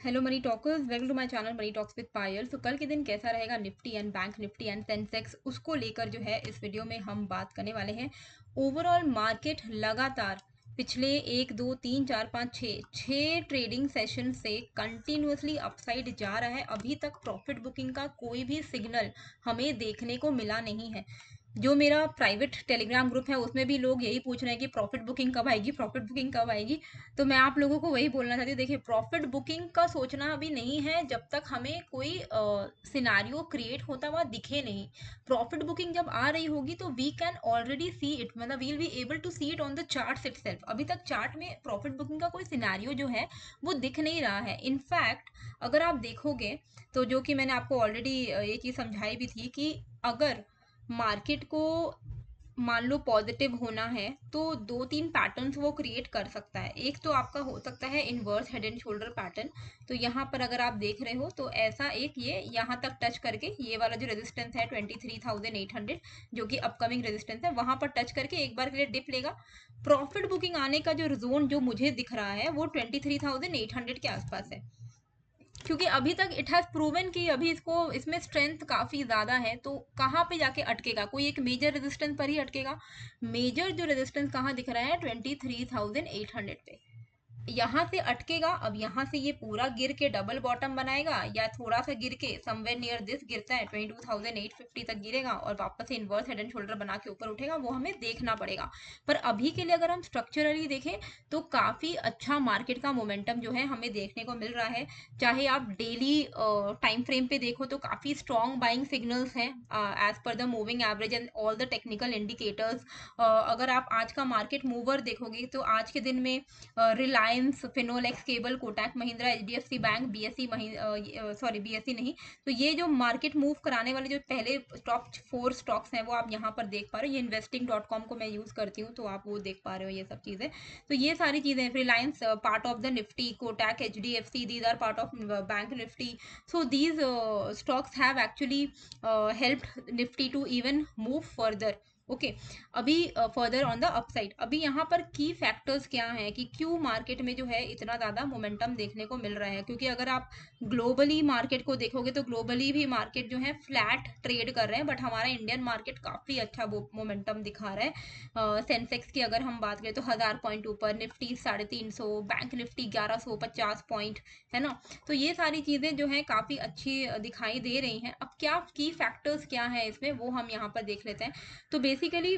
Hello money talkers, welcome to my channel money talks with Payal. तो कल के दिन कैसा रहेगा Nifty and Bank Nifty and Sensex, उसको लेकर जो है इस वीडियो में हम बात करने वाले हैं। ओवरऑल मार्केट लगातार पिछले 1 2 3 4 5 6 ट्रेडिंग सेशन से कंटिन्यूसली अपसाइड जा रहा है। अभी तक प्रॉफिट बुकिंग का कोई भी सिग्नल हमें देखने को मिला नहीं है। जो मेरा प्राइवेट टेलीग्राम ग्रुप है उसमें भी लोग यही पूछ रहे हैं कि प्रॉफिट बुकिंग कब आएगी, प्रॉफिट बुकिंग कब आएगी। तो मैं आप लोगों को वही बोलना चाहती हूँ, देखिए प्रॉफिट बुकिंग का सोचना अभी नहीं है जब तक हमें कोई सिनारियो क्रिएट होता हुआ दिखे नहीं। प्रॉफिट बुकिंग जब आ रही होगी तो we can already see it, मतलब we'll be able to see it on the chart itself. अभी तक चार्ट में प्रॉफिट बुकिंग का कोई सिनारियो जो है वो दिख नहीं रहा है। इनफैक्ट अगर आप देखोगे तो जो कि मैंने आपको ऑलरेडी ये चीज़ समझाई भी थी कि अगर मार्केट को मान लो पॉजिटिव होना है तो 2 3 पैटर्न्स वो क्रिएट कर सकता है। एक तो आपका हो सकता है inverse head and shoulder pattern. तो यहाँ पर अगर आप देख रहे हो तो ऐसा एक ये यहाँ तक टच करके ये वाला जो रेजिस्टेंस है 23,800, जो कि अपकमिंग रेजिस्टेंस है, वहां पर टच करके एक बार के लिए डिप लेगा। प्रॉफिट बुकिंग आने का जो जोन जो मुझे दिख रहा है वो 23,800 के आसपास है, क्योंकि अभी तक इट हैज़ प्रूवन कि अभी इसको इसमें स्ट्रेंथ काफ़ी ज़्यादा है। तो कहाँ पे जाके अटकेगा, कोई एक मेजर रेजिस्टेंस पर ही अटकेगा। मेजर जो रेजिस्टेंस कहाँ दिख रहा है 23,800 पे, यहाँ से अटकेगा। अब यहाँ से ये पूरा गिर के डबल बॉटम बनाएगा या थोड़ा सा गिर के समवेयर नियर दिस गिरता है 22,850 तक गिरेगा और वापस से इन्वर्स हेड एंड शोल्डर बना के ऊपर उठेगा, वो हमें देखना पड़ेगा। पर अभी के लिए अगर हम स्ट्रक्चरली देखें तो काफ़ी अच्छा मार्केट का मोमेंटम जो है हमें देखने को मिल रहा है। चाहे आप डेली टाइम फ्रेम पे देखो तो काफ़ी स्ट्रॉन्ग बाइंग सिग्नल्स हैं as per the moving average and all the technical indicators. अगर आप आज का मार्केट मूवर देखोगे तो आज के दिन में Reliance, Finolex cable, Kotak Mahindra, HDFC bank, BSE sorry BSE नहीं, तो ये जो मार्केट मूव कराने वाले जो पहले टॉप 4 स्टॉक्स हैं वो आप यहाँ पर देख पा रहे हो। ये investing.com को मैं यूज़ करती हूँ तो आप वो देख पा रहे हो ये सब चीज़ें। तो ये सारी चीज़ें, Reliance part of the Nifty, Kotak, HDFC, these are part of bank Nifty. So these stocks have actually helped Nifty to even move further. Okay, अभी फर्दर ऑन द अपसाइड, अभी यहाँ पर की फैक्टर्स क्या हैं कि क्यों मार्केट में जो है इतना ज़्यादा मोमेंटम देखने को मिल रहा है। क्योंकि अगर आप ग्लोबली मार्केट को देखोगे तो ग्लोबली भी मार्केट जो है फ्लैट ट्रेड कर रहे हैं, बट हमारा इंडियन मार्केट काफ़ी अच्छा वो मोमेंटम दिखा रहा है। सेंसेक्स की अगर हम बात करें तो 1000 पॉइंट ऊपर, निफ्टी 350, बैंक निफ्टी 1150 पॉइंट, है ना। तो ये सारी चीज़ें जो है काफ़ी अच्छी दिखाई दे रही हैं। अब क्या की फैक्टर्स क्या है इसमें वो हम यहाँ पर देख लेते हैं। तो बेसिकली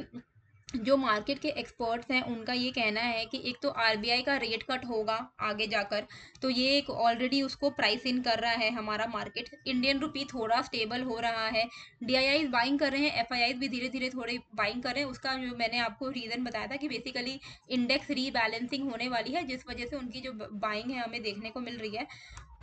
जो मार्केट के एक्सपर्ट्स हैं उनका ये कहना है कि एक तो आरबीआई का रेट कट होगा आगे जाकर, तो ये एक ऑलरेडी उसको प्राइस इन कर रहा है हमारा मार्केट। इंडियन रुपी थोड़ा स्टेबल हो रहा है, डीआईआई बाइंग कर रहे हैं, एफआईआई भी धीरे धीरे थोड़े बाइंग कर रहे हैं। उसका जो मैंने आपको रीज़न बताया था कि बेसिकली इंडेक्स रीबैलेंसिंग होने वाली है, जिस वजह से उनकी जो बाइंग है हमें देखने को मिल रही है।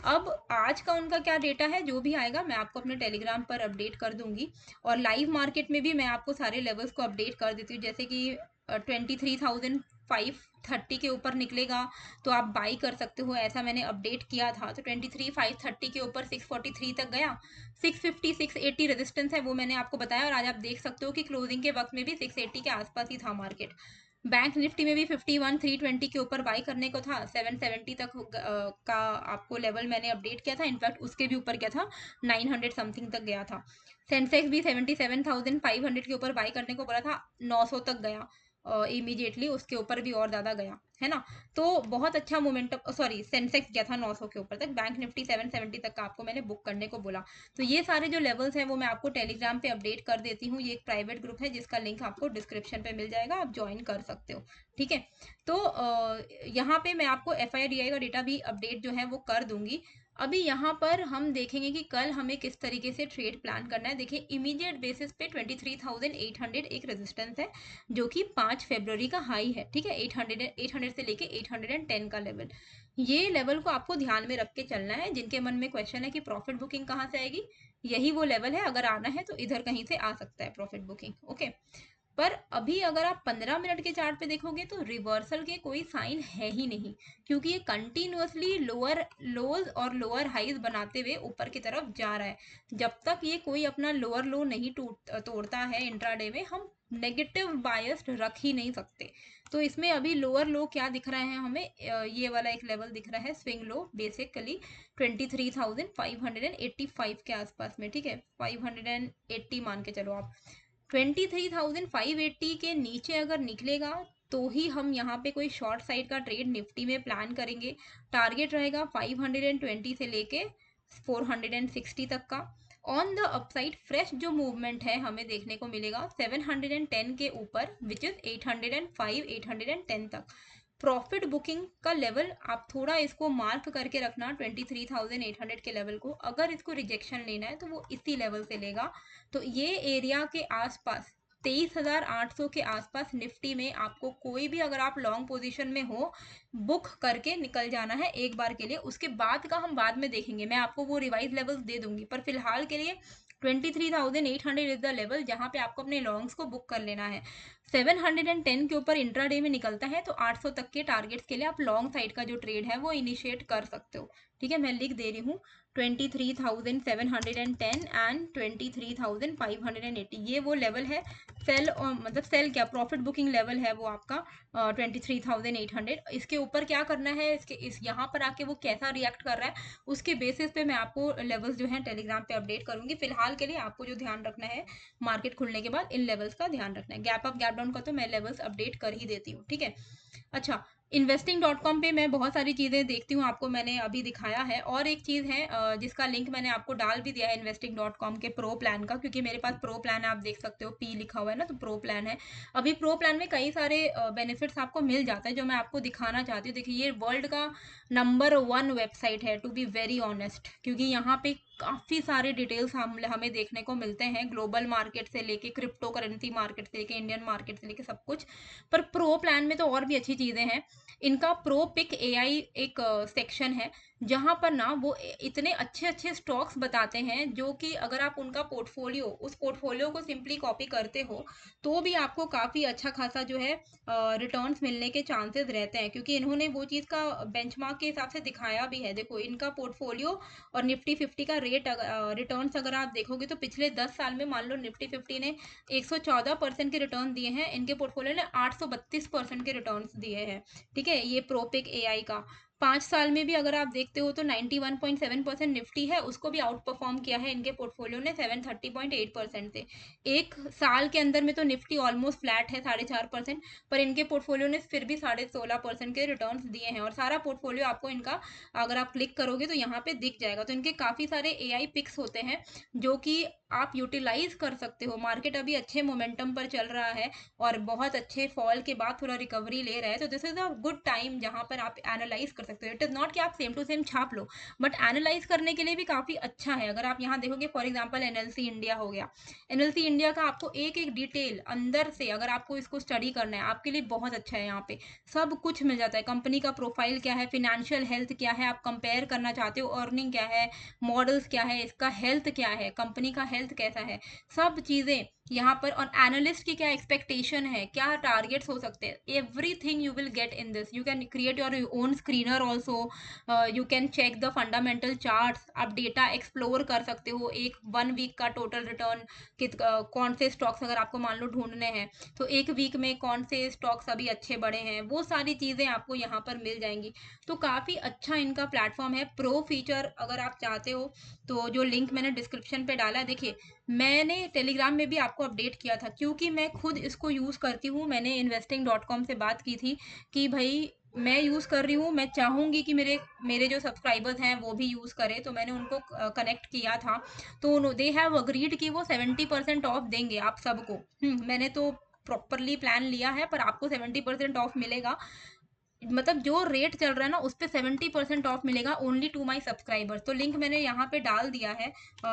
अब आज का उनका क्या डेटा है जो भी आएगा मैं आपको अपने टेलीग्राम पर अपडेट कर दूंगी, और लाइव मार्केट में भी मैं आपको सारे लेवल्स को अपडेट कर देती हूँ। जैसे कि 23,530 के ऊपर निकलेगा तो आप बाई कर सकते हो, ऐसा मैंने अपडेट किया था। तो 23,530 के ऊपर 643 तक गया, 650 680 रेजिस्टेंस है वो मैंने आपको बताया। और आज आप देख सकते हो कि क्लोजिंग के वक्त में भी 680 के आसपास ही था मार्केट। बैंक निफ्टी में भी 51 320 के ऊपर बाई करने को था, 770 तक का आपको लेवल मैंने अपडेट किया था। इनफैक्ट उसके भी ऊपर क्या था, 900 समथिंग तक गया था। सेंसेक्स भी 77,500 के ऊपर बाई करने को बोला था, 900 तक गया इमीडिएटली, उसके ऊपर भी और ज़्यादा गया, है ना। तो बहुत अच्छा मोमेंटम, सॉरी सेंसेक्स गया था 900 के ऊपर तक, बैंक निफ्टी 770 तक का आपको मैंने बुक करने को बोला। तो ये सारे जो लेवल्स हैं वो मैं आपको टेलीग्राम पे अपडेट कर देती हूँ। ये एक प्राइवेट ग्रुप है जिसका लिंक आपको डिस्क्रिप्शन पे मिल जाएगा, आप ज्वाइन कर सकते हो, ठीक है। तो यहाँ पे मैं आपको एफ आई डी आई का डेटा भी अपडेट जो है वो कर दूंगी। अभी यहाँ पर हम देखेंगे कि कल हमें किस तरीके से ट्रेड प्लान करना है। देखिए इमीडिएट बेसिस पे 23,800 एक रेजिस्टेंस है जो कि 5 फरवरी का हाई है, ठीक है। 800 से लेके 810 का लेवल, ये लेवल को आपको ध्यान में रख के चलना है। जिनके मन में क्वेश्चन है कि प्रॉफिट बुकिंग कहाँ से आएगी, यही वो लेवल है। अगर आना है तो इधर कहीं से आ सकता है प्रॉफिट बुकिंग, ओके। पर अभी अगर आप 15 मिनट के चार्ट पे देखोगे तो रिवर्सल के कोई साइन है ही नहीं, क्योंकि ये कंटिन्यूअसली लोअर लोज और लोअर हाइज बनाते हुए ऊपर की तरफ जा रहा है। जब तक ये कोई अपना लोअर लो नहीं तोड़ता है इंट्राडे में, हम नेगेटिव बायस्ड रख ही नहीं सकते। तो इसमें अभी लोअर लो क्या दिख रहा है हमें, ये वाला एक लेवल दिख रहा है स्विंग लो बेसिकली 23,585 के आसपास में, ठीक है, 580 मान के चलो आप। 23,580 के नीचे अगर निकलेगा तो ही हम यहाँ पे कोई शॉर्ट साइड का ट्रेड निफ्टी में प्लान करेंगे। टारगेट रहेगा 520 से लेके 460 तक का। ऑन द अपसाइड फ्रेश जो मूवमेंट है हमें देखने को मिलेगा 710 के ऊपर, विच इज 805 810 तक। प्रॉफिट बुकिंग का लेवल आप थोड़ा इसको मार्क करके रखना 23,800 के लेवल को। अगर इसको रिजेक्शन लेना है तो वो इसी लेवल से लेगा। तो ये एरिया के आसपास 23,800 के आसपास निफ्टी में आपको कोई भी, अगर आप लॉन्ग पोजीशन में हो, बुक करके निकल जाना है एक बार के लिए। उसके बाद का हम बाद में देखेंगे, मैं आपको वो रिवाइज लेवल्स दे दूंगी, पर फिलहाल के लिए 23,800 इज द लेवल जहां पे आपको अपने लॉन्ग्स को बुक कर लेना है। 710 के ऊपर इंट्राडे में निकलता है तो 800 तक के टारगेट्स के लिए आप लॉन्ग साइड का जो ट्रेड है वो इनिशिएट कर सकते हो। ठीक है, मैं लिख दे रही हूँ 23,710 एंड 23,580, ये वो लेवल है सेल, और मतलब सेल क्या, प्रॉफिट बुकिंग लेवल है वो आपका 23,800। इसके ऊपर क्या करना है, इसके इस यहाँ पर आके वो कैसा रिएक्ट कर रहा है उसके बेसिस पे मैं आपको लेवल्स जो है टेलीग्राम पे अपडेट करूंगी। फिलहाल के लिए आपको जो ध्यान रखना है मार्केट खुलने के बाद इन लेवल्स का ध्यान रखना है। गैप अप गैप डाउन का तो मैं लेवल्स अपडेट कर ही देती हूँ, ठीक है। अच्छा, investing.com पे मैं बहुत सारी चीज़ें देखती हूँ, आपको मैंने अभी दिखाया है। और एक चीज़ है जिसका लिंक मैंने आपको डाल भी दिया है investing.com के प्रो प्लान का, क्योंकि मेरे पास प्रो प्लान है, आप देख सकते हो पी लिखा हुआ है ना, तो प्रो प्लान है। अभी प्रो प्लान में कई सारे बेनिफिट्स आपको मिल जाते हैं जो मैं आपको दिखाना चाहती हूँ। देखिए, ये वर्ल्ड का नंबर 1 वेबसाइट है टू बी वेरी ऑनेस्ट, क्योंकि यहाँ पे काफ़ी सारे डिटेल्स हमें देखने को मिलते हैं, ग्लोबल मार्केट से लेके क्रिप्टो करेंसी मार्केट से लेके इंडियन मार्केट से लेके सब कुछ। पर प्रो प्लान में तो और भी अच्छी चीज़ें हैं। इनका प्रो पिक एआई एक सेक्शन है जहां पर ना वो इतने अच्छे अच्छे स्टॉक्स बताते हैं जो कि अगर आप उनका पोर्टफोलियो, उस पोर्टफोलियो को सिंपली कॉपी करते हो तो भी आपको काफ़ी अच्छा खासा जो है रिटर्न्स मिलने के चांसेस रहते हैं, क्योंकि इन्होंने वो चीज़ का बेंचमार्क के हिसाब से दिखाया भी है। देखो, इनका पोर्टफोलियो और निफ्टी 50 का रिटर्न्स अगर आप देखोगे तो पिछले 10 साल में मान लो निफ्टी 50 ने 114% के रिटर्न दिए हैं, इनके पोर्टफोलियो ने 832% के रिटर्न्स दिए हैं। ठीक है, ये प्रोपिक एआई का 5 साल में भी अगर आप देखते हो तो 91.7% निफ्टी है, उसको भी आउट परफॉर्म किया है इनके पोर्टफोलियो ने 730.8% से। एक साल के अंदर में तो निफ्टी ऑलमोस्ट फ्लैट है 4.5%, पर इनके पोर्टफोलियो ने फिर भी 16.5% के रिटर्न्स दिए हैं। और सारा पोर्टफोलियो आपको इनका अगर आप क्लिक करोगे तो यहाँ पे दिख जाएगा। तो इनके काफ़ी सारे एआई पिक्स होते हैं जो कि आप यूटिलाइज कर सकते हो। मार्केट अभी अच्छे मोमेंटम पर चल रहा है और बहुत अच्छे फॉल के बाद थोड़ा रिकवरी ले रहा है, तो this is a good time जहां पर आप एनालाइज कर सकते हो। इट इज नॉट कि आप सेम टू सेम छाप लो, बट एनालाइज करने के लिए भी काफी अच्छा है। अगर आप यहाँ देखोगे फॉर एग्जांपल एनएलसी इंडिया हो गया, एनएलसी इंडिया का आपको एक एक डिटेल अंदर से अगर आपको इसको स्टडी करना है आपके लिए बहुत अच्छा है। यहाँ पे सब कुछ मिल जाता है, कंपनी का प्रोफाइल क्या है, फिनेंशियल हेल्थ क्या है, आप कंपेयर करना चाहते हो, अर्निंग क्या है, मॉडल्स क्या है, इसका हेल्थ क्या है, कंपनी का हेल्थ कैसा है, सब चीज़ें यहाँ पर। और एनालिस्ट की क्या एक्सपेक्टेशन है, क्या टारगेट्स हो सकते हैं, everything you will get in this. You can create your own screener also, you can check the fundamental charts, आप डेटा एक्सप्लोर कर सकते हो। एक 1 वीक का टोटल रिटर्न कौन से स्टॉक्स अगर आपको मान लो ढूंढने हैं तो एक वीक में कौन से स्टॉक्स अभी अच्छे बढ़े हैं, वो सारी चीज़ें आपको यहाँ पर मिल जाएंगी। तो काफ़ी अच्छा इनका प्लेटफॉर्म है। प्रो फीचर अगर आप चाहते हो तो जो लिंक मैंने डिस्क्रिप्शन पे डाला है, देखिए मैंने टेलीग्राम में भी आपको अपडेट किया था क्योंकि मैं खुद इसको यूज़ करती हूँ। मैंने investing.com से बात की थी कि भाई मैं यूज़ कर रही हूँ, मैं चाहूँगी कि मेरे मेरे जो सब्सक्राइबर्स हैं वो भी यूज़ करें, तो मैंने उनको कनेक्ट किया था। तो दे हैव अग्रीड कि वो 70% ऑफ देंगे आप सबको। मैंने तो प्रॉपरली प्लान लिया है, पर आपको 70% ऑफ मिलेगा। मतलब जो रेट चल रहा है ना उस पे 70% ऑफ मिलेगा ओनली टू माई सब्सक्राइबर्स। तो लिंक मैंने यहाँ पे डाल दिया है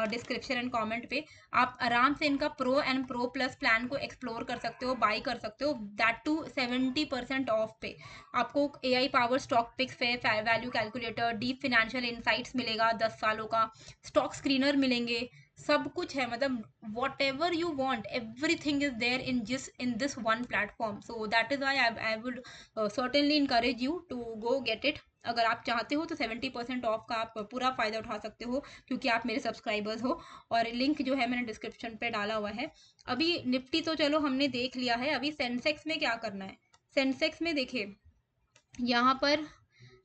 डिस्क्रिप्शन एंड कमेंट पे। आप आराम से इनका pro and pro plus plan को एक्सप्लोर कर सकते हो, बाई कर सकते हो, दैट टू 70% ऑफ पे। आपको AI पावर स्टॉक पिक्स पे value calculator, deep financial insights मिलेगा, 10 सालों का स्टॉक स्क्रीनर मिलेंगे, सब कुछ है। मतलब whatever you want everything is there in this one platform. So that is why I would certainly encourage you to go get it. अगर आप चाहते हो तो 70% ऑफ का आप पूरा फ़ायदा उठा सकते हो क्योंकि आप मेरे सब्सक्राइबर्स हो। और लिंक जो है मैंने डिस्क्रिप्शन पे डाला हुआ है। अभी निफ्टी तो चलो हमने देख लिया है, अभी सेंसेक्स में क्या करना है। सेंसेक्स में देखिए यहाँ पर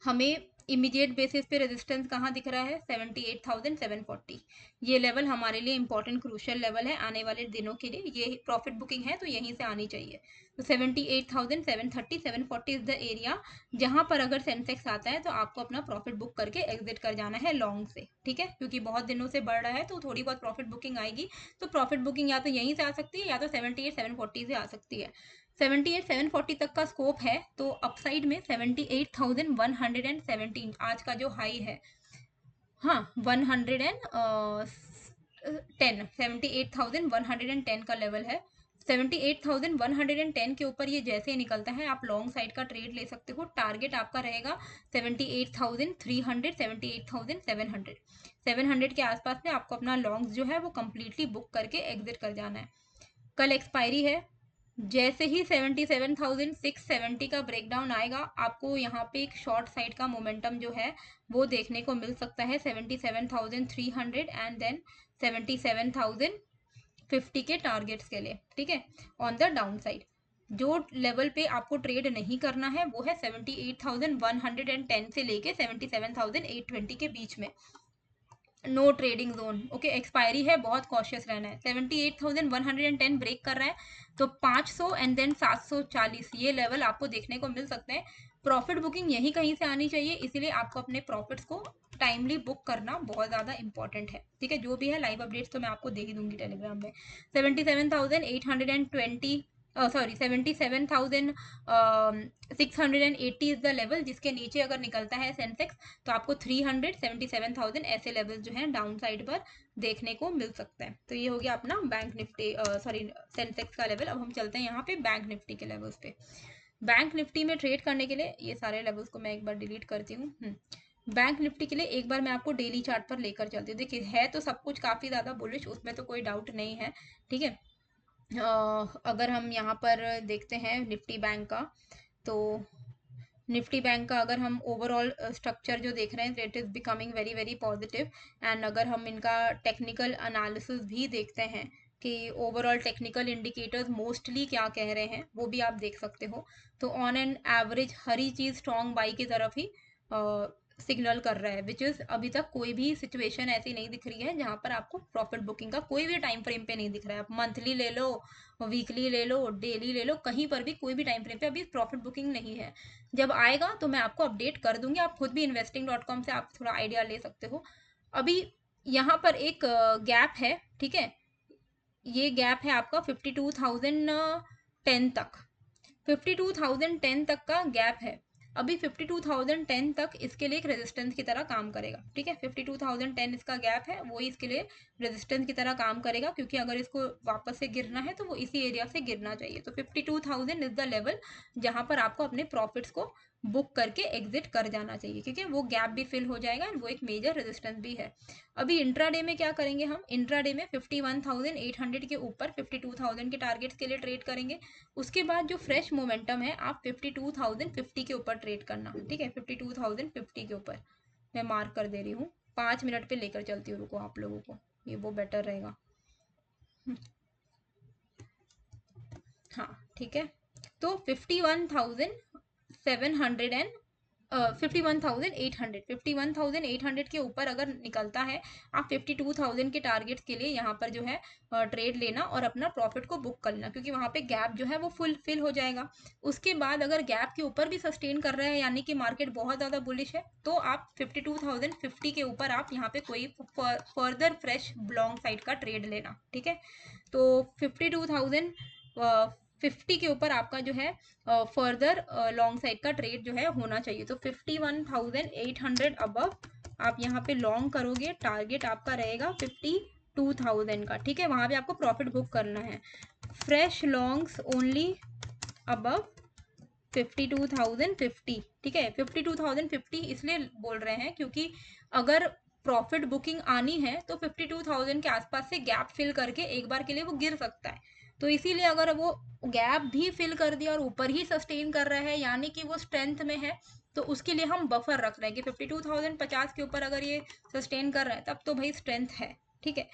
हमें इमीडिएट बेसिस पे रेजिस्टेंस कहाँ दिख रहा है 78,740। ये लेवल हमारे लिए इंपॉर्टेंट क्रूशियल लेवल है आने वाले दिनों के लिए। ये प्रॉफिट बुकिंग है तो यहीं से आनी चाहिए। तो 78,730 740 इज द एरिया जहाँ पर अगर सेंसेक्स आता है तो आपको अपना प्रॉफिट बुक करके एग्जिट कर जाना है लॉन्ग से, ठीक है, क्योंकि बहुत दिनों से बढ़ रहा है तो थोड़ी बहुत प्रॉफिट बुकिंग आएगी। तो प्रॉफिट बुकिंग या तो यहीं से आ सकती है या तो 78,740 से आ सकती है। 78,740 तक का स्कोप है तो अपसाइड में 78,117 आज का जो हाई है, हाँ 78,110 का लेवल है। 78,110 के ऊपर ये जैसे ही निकलता है आप लॉन्ग साइड का ट्रेड ले सकते हो। टारगेट आपका रहेगा 78,300 78,700 700 के आसपास में आपको अपना लॉन्ग्स जो है वो कंप्लीटली बुक करके एग्जिट कर जाना है। कल एक्सपायरी है, जैसे ही 77,670 का ब्रेकडाउन आएगा आपको यहाँ पे एक शॉर्ट साइड का मोमेंटम जो है वो देखने को मिल सकता है 77,300 एंड देन 77,050 के टारगेट्स के लिए, ठीक है, ऑन द डाउन साइड। जो लेवल पे आपको ट्रेड नहीं करना है वो है 78,110 से लेके 77,820 के बीच में, no trading zone. Okay, expiry है, बहुत कॉशियस रहना है। 78,110 ब्रेक कर रहा है तो 500 एंड देन 740 ये लेवल आपको देखने को मिल सकते हैं। प्रॉफिट बुकिंग यहीं कहीं से आनी चाहिए, इसीलिए आपको अपने प्रॉफिट्स को टाइमली बुक करना बहुत ज़्यादा इंपॉर्टेंट है, ठीक है। जो भी है लाइव अपडेट्स तो मैं आपको दे ही दूंगी टेलीग्राम में। 77,820 सॉरी 77,680 इज द लेवल जिसके नीचे अगर निकलता है सेंसेक्स तो आपको 377,000 ऐसे लेवल जो हैं डाउन साइड पर देखने को मिल सकता है। तो ये हो गया अपना बैंक निफ्टी सॉरी सेंसेक्स का लेवल। अब हम चलते हैं यहाँ पे बैंक निफ्टी के लेवल्स पे। बैंक निफ्टी में ट्रेड करने के लिए ये सारे लेवल्स को मैं एक बार डिलीट करती हूँ। बैंक निफ्टी के लिए एक बार मैं आपको डेली चार्ट पर लेकर चलती हूँ। देखिए है तो सब कुछ काफ़ी ज़्यादा बुलिश, उसमें तो कोई डाउट नहीं है, ठीक है। अगर हम यहाँ पर देखते हैं निफ्टी बैंक का, तो निफ्टी बैंक का अगर हम ओवरऑल स्ट्रक्चर जो देख रहे हैं it is becoming very very positive. And अगर हम इनका टेक्निकल एनालिसिस भी देखते हैं कि ओवरऑल टेक्निकल इंडिकेटर्स मोस्टली क्या कह रहे हैं वो भी आप देख सकते हो। तो on an average her he cheese strong by की तरफ ही सिग्नल कर रहा है, विच इज़ अभी तक कोई भी सिचुएशन ऐसी नहीं दिख रही है जहाँ पर आपको प्रॉफिट बुकिंग का कोई भी टाइम फ्रेम पे नहीं दिख रहा है। आप मंथली ले लो, वीकली ले लो, डेली ले लो, कहीं पर भी कोई भी टाइम फ्रेम पे अभी प्रॉफिट बुकिंग नहीं है। जब आएगा तो मैं आपको अपडेट कर दूंगी, आप खुद भी investing.com से आप थोड़ा आइडिया ले सकते हो। अभी यहाँ पर एक गैप है, ठीक है, ये गैप है आपका 52,010 तक, 52,010 तक का गैप है। अभी 52,010 तक इसके लिए एक रेजिस्टेंस की तरह काम करेगा, ठीक है। 52,010 इसका गैप है, वो इसके लिए रेजिस्टेंस की तरह काम करेगा, क्योंकि अगर इसको वापस से गिरना है तो वो इसी एरिया से गिरना चाहिए। तो 52,000 इज द लेवल जहां पर आपको अपने प्रॉफिट्स को बुक करके एग्जिट कर जाना चाहिए, क्योंकि वो गैप भी फिल हो जाएगा एंड वो एक मेजर रेजिस्टेंस भी है। अभी इंट्राडे में क्या करेंगे हम, इंट्राडे में 51,800 के ऊपर 52,000 के टारगेट्स के लिए ट्रेड करेंगे। उसके बाद जो फ्रेश मोमेंटम है आप 52,050 के ऊपर ट्रेड करना, ठीक है, 52,050 के ऊपर मैं मार्क कर दे रही हूँ। 5 मिनट पे लेकर चलती हूँ, रुको आप लोगों को, ये वो बेटर रहेगा। हाँ ठीक है, तो 51,800 के ऊपर अगर निकलता है आप 52,000 के टारगेट्स के लिए यहाँ पर जो है ट्रेड लेना और अपना प्रॉफिट को बुक कर लेना, क्योंकि वहाँ पे गैप जो है वो फुलफिल हो जाएगा। उसके बाद अगर गैप के ऊपर भी सस्टेन कर रहा है यानी कि मार्केट बहुत ज़्यादा बुलिश है तो आप 52,050 के ऊपर आप यहाँ पे कोई फर्दर फ्रेश लॉन्ग साइड का ट्रेड लेना, ठीक है। तो 52,050 के ऊपर आपका जो है फर्दर लॉन्ग साइड का ट्रेड जो है होना चाहिए। तो 51,800 अबव आप यहाँ पे लॉन्ग करोगे, टारगेट आपका रहेगा 52,000 का, ठीक है, वहां पे आपको प्रॉफिट बुक करना है। फ्रेश लॉन्ग्स ओनली अबव 52,050, ठीक है। 52,050 इसलिए बोल रहे हैं क्योंकि अगर प्रॉफिट बुकिंग आनी है तो 52,000 के आसपास से गैप फिल करके एक बार के लिए वो गिर सकता है। तो इसीलिए अगर वो गैप भी फिल कर दिया और ऊपर ही सस्टेन कर रहा है यानी कि वो स्ट्रेंथ में है, तो उसके लिए हम बफर रख रहे हैं कि 52,050 के ऊपर अगर ये सस्टेन कर रहा है तब तो भाई स्ट्रेंथ है, ठीक है।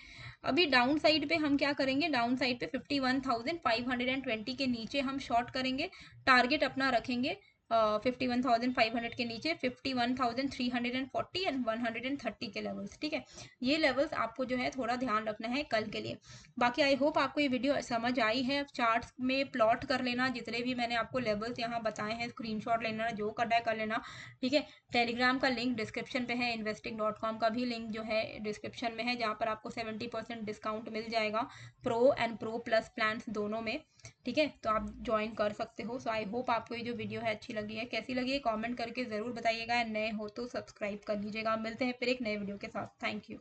अभी डाउन साइड पे हम क्या करेंगे, डाउन साइड पे 51,520 के नीचे हम शॉर्ट करेंगे। टारगेट अपना रखेंगे 51,500 के नीचे 51,340 एंड 130 के लेवल्स। ठीक है, ये लेवल्स आपको जो है थोड़ा ध्यान रखना है कल के लिए। बाकी आई होप आपको ये वीडियो समझ आई है। चार्ट्स में प्लॉट कर लेना, जितने भी मैंने आपको लेवल्स यहाँ बताए हैं स्क्रीनशॉट लेना, जो करना है कर लेना। ठीक है, टेलीग्राम का लिंक डिस्क्रिप्शन पे है, investing.com का भी लिंक जो है डिस्क्रिप्शन में है, जहाँ पर आपको 70% डिस्काउंट मिल जाएगा pro and pro plus plans दोनों में। ठीक है, तो आप ज्वाइन कर सकते हो। सो आई होप आपको ये जो वीडियो है अच्छी लगी है। कैसी लगी है कमेंट करके ज़रूर बताइएगा। नए हो तो सब्सक्राइब कर लीजिएगा। मिलते हैं फिर एक नए वीडियो के साथ। Thank you.